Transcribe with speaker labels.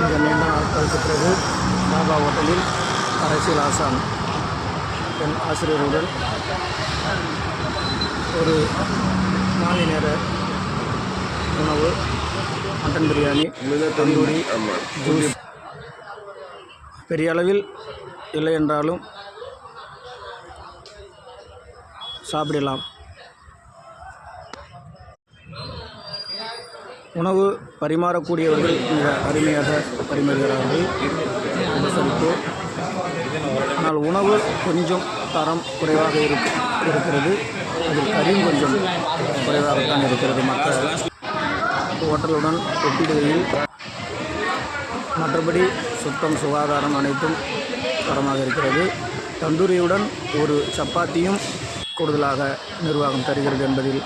Speaker 1: மிக நீண்ட நாட்களுக்கு பிறகு பாபா ஹோட்டலில் அரசியல் ஆசான் என் ஆசிரியருடன் ஒரு மாலை நேர உணவு, மட்டன் பிரியாணி, தந்தூரி, ஜூஸ் பெரிய அளவில் இல்லை என்றாலும் சாப்பிடலாம். உணவு பரிமாறக்கூடியவர்கள் மிக அருமையாக பரிமாறுகிறார்கள், அனுசரித்து. ஆனால் உணவு கொஞ்சம் தரம் குறைவாக இருக்கிறது. அதில் கறியும் கொஞ்சம் குறைவாகத்தான் இருக்கிறது. மற்ற ஹோட்டலுடன் ஒப்பிடுகையில் மற்றபடி சுத்தம், சுகாதாரம் அனைத்தும் தரமாக இருக்கிறது. தந்தூரியுடன் ஒரு சப்பாத்தியும் கூடுதலாக நிர்வாகம் தருகிறது என்பதில்